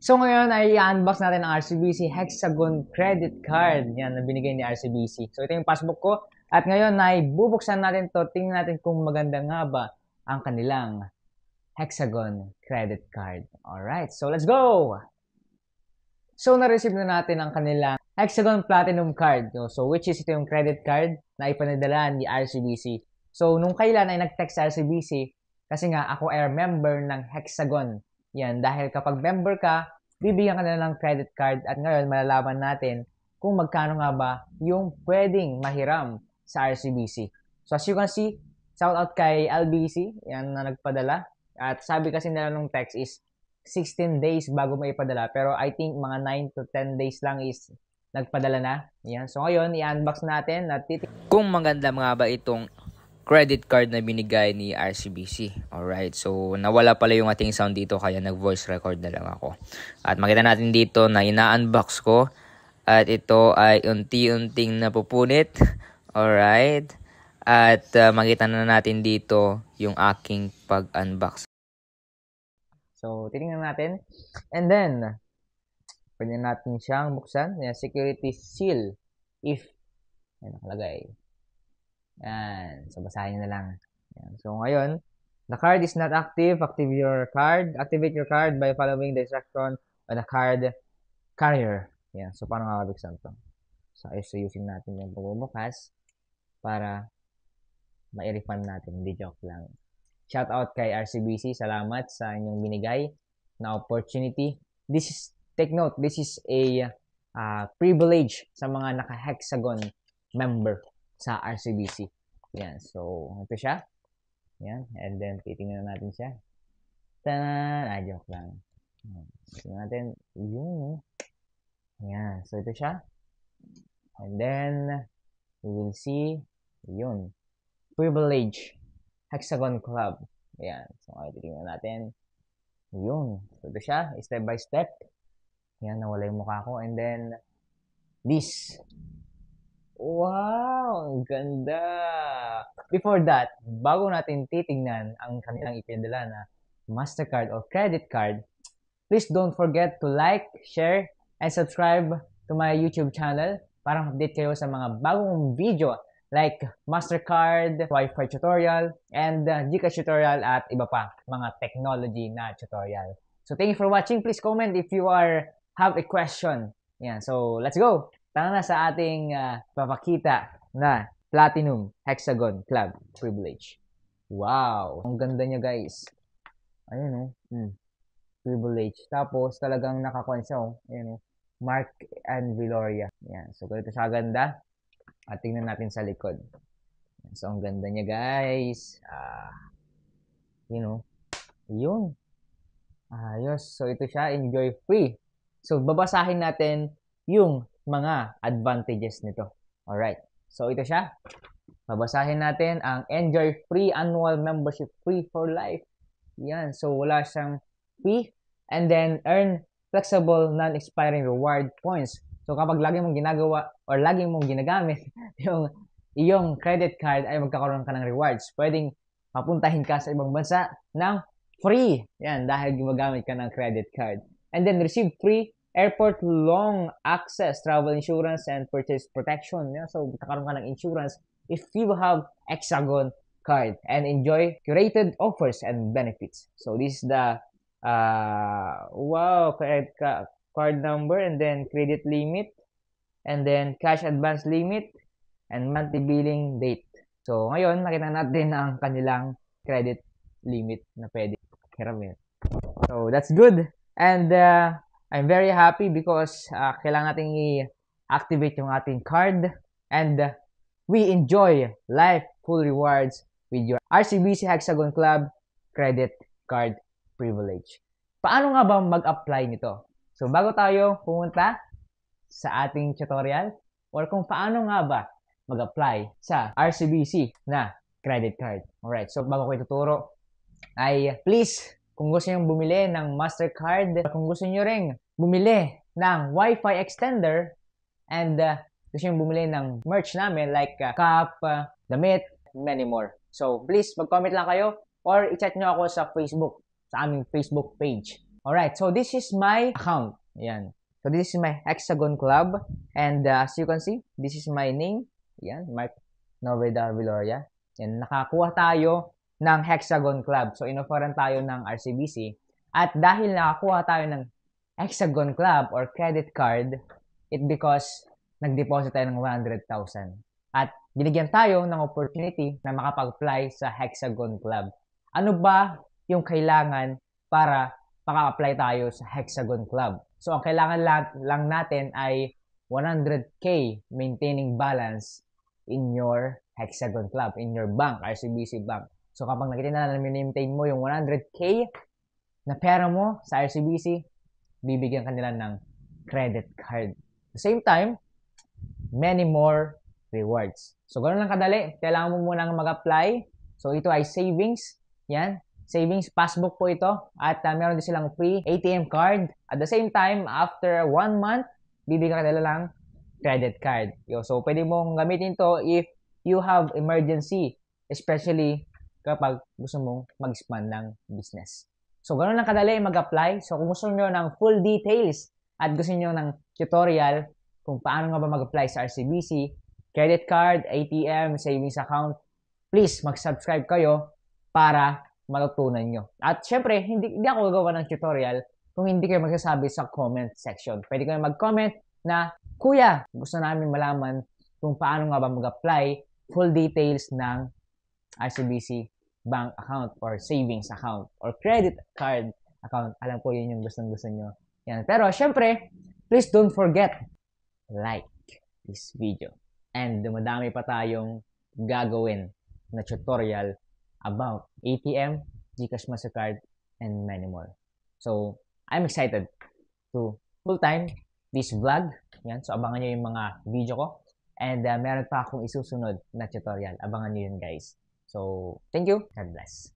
So ngayon ay i-unbox natin ang RCBC Hexagon Credit Card. Yan, na binigay ni RCBC. So ito yung passbook ko. At ngayon ay bubuksan natin to. Tingnan natin kung maganda nga ba ang kanilang Hexagon Credit Card. Alright, so let's go! So na-receive na natin ang kanilang Hexagon Platinum Card. So which is ito yung credit card na ipanadala ni RCBC. So nung kailan ay nag-text sa RCBC kasi nga ako ay member ng Hexagon. Yan, dahil kapag member ka, bibigyan ka na ng credit card at ngayon malalaman natin kung magkano nga ba yung pwedeng mahiram sa RCBC. So as you can see, shout out kay LBC, yan na nagpadala. At sabi kasi nila nung text is 16 days bago maipadala. Pero I think mga 9 to 10 days lang is nagpadala na. Yan. So ngayon, i-unbox natin at kung maganda nga ba itong credit card na binigay ni RCBC. Alright, so nawala pala yung ating sound dito kaya nag-voice record na lang ako. At makita natin dito na ina-unbox ko at ito ay unti-unting napupunit. Alright, at makita na natin dito yung aking pag-unbox. So, titingnan natin. And then, pwede natin siyang buksan. Yan, security seal. If, yan nakalagay. Yan. So, basahin na lang. Yan. So, ngayon, the card is not active. Activate your card by following the instruction on the card carrier. Yan. So, paano nga buksan ito? So, using natin yung pagbubukas para ma-refund natin. Hindi joke lang. Shout out kay RCBC. Salamat sa inyong binigay na opportunity. Take note, this is a privilege sa mga naka-hexagon member sa RCBC. Yan. So, ito siya. Yan. And then, titingnan natin siya. Tanan! Joke lang. Tingnan natin. Yun. Yan. So, ito siya. And then, we will see. Yun. Privilege. Hexagon Club. Ayan. So, titingnan natin. Yun. So, ito siya. Step by step. Ayan. Nawala yung mukha ko. And then, this. Wow! Ang ganda! Before that, bago natin titingnan ang kanilang ipinadala na MasterCard or credit card, please don't forget to like, share, and subscribe to my YouTube channel para update kayo sa mga bagong video like MasterCard, Wi-Fi tutorial, and GCash tutorial at iba pa, mga technology na tutorial. So thank you for watching. Please comment if you have a question. Yan, so let's go! Tara na sa ating papakita na Platinum Hexagon Club Privilege. Wow! Ang ganda niya guys. Ayun Privilege. Tapos talagang nakakuha siya Ayun Mark and Viloria. Yan, so ganito siya ganda. At tingnan natin sa likod. So, ang ganda niya, guys. Yun. Ayos. So, ito siya. Enjoy free. So, babasahin natin yung mga advantages nito. Alright. So, ito siya. Babasahin natin ang enjoy free annual membership free for life. Yan. So, wala siyang fee. And then, earn flexible non-expiring reward points. So, kapag lagi mong ginagawa or lagi mong ginagamit yung iyong credit card ay magkakaroon ka ng rewards. Pwedeng mapuntahin ka sa ibang bansa ng free. Yan, dahil gumagamit ka ng credit card. And then, receive free airport long access, travel insurance, and purchase protection. Yan, so, magkakaroon ka ng insurance if you have Hexagon card and enjoy curated offers and benefits. So, this is the card number, and then credit limit, and then cash advance limit, and monthly billing date. So, ngayon, nakita natin ang kanilang credit limit na pwede hiramin. So, that's good. And I'm very happy because kailangan natin i-activate yung ating card, and we enjoy life full rewards with your RCBC Hexagon Club Credit Card Privilege. Paano nga ba mag-apply nito? So, bago tayo pumunta sa ating tutorial or kung paano nga ba mag-apply sa RCBC na credit card. Alright, so bago ko ituturo, ay please, kung gusto nyo bumili ng MasterCard, kung gusto nyo ring bumili ng Wi-Fi extender, and gusto nyo bumili ng merch namin like cup, damit, many more. So, please, mag-comment lang kayo or i-chat nyo ako sa Facebook, sa aming Facebook page. Alright, so this is my account. Yan. So this is my Hexagon Club. And as you can see, this is my name. Yan, Mark Novedal Viloria. Yan, nakakuha tayo ng Hexagon Club. So inofferan tayo ng RCBC. At dahil nakakuha tayo ng Hexagon Club or credit card, it because nag-deposit tayo ng 100,000. At binigyan tayo ng opportunity na makapag-apply sa Hexagon Club. Ano ba yung kailangan para maka-apply tayo sa Hexagon Club? So, ang kailangan lang natin ay 100K maintaining balance in your Hexagon Club, in your bank, RCBC bank. So, kapag nakita na maintain mo yung 100K na pera mo sa RCBC, bibigyan ka nila ng credit card. At the same time, many more rewards. So, ganoon lang kadali. Kailangan mo munang mag-apply. So, ito ay savings. Yan. Savings passbook po ito. At meron din silang free ATM card. At the same time, after 1 month, bibigyan ka nila lang credit card. So, pwede mong gamitin to if you have emergency. Especially kapag gusto mong mag-expand ng business. So, ganoon lang kadali mag-apply. So, kung gusto nyo ng full details at gusto nyo ng tutorial kung paano nga ba mag-apply sa RCBC, credit card, ATM, savings account, please mag-subscribe kayo para matutunan nyo. At syempre, hindi ako gagawa ng tutorial kung hindi kayo magsasabi sa comment section. Pwede kayo mag-comment na, Kuya, gusto namin malaman kung paano nga ba mag-apply full details ng RCBC bank account or savings account or credit card account. Alam ko yun yung gustong-gusto nyo. Yan. Pero syempre, please don't forget, like this video. And dumadami pa tayong gagawin na tutorial about ATM, GCash Mastercard, and many more. So, I'm excited to full-time this vlog. Yan. So, abangan nyo yung mga video ko. And meron pa akong isusunod na tutorial. Abangan nyo yun, guys. So, thank you. God bless.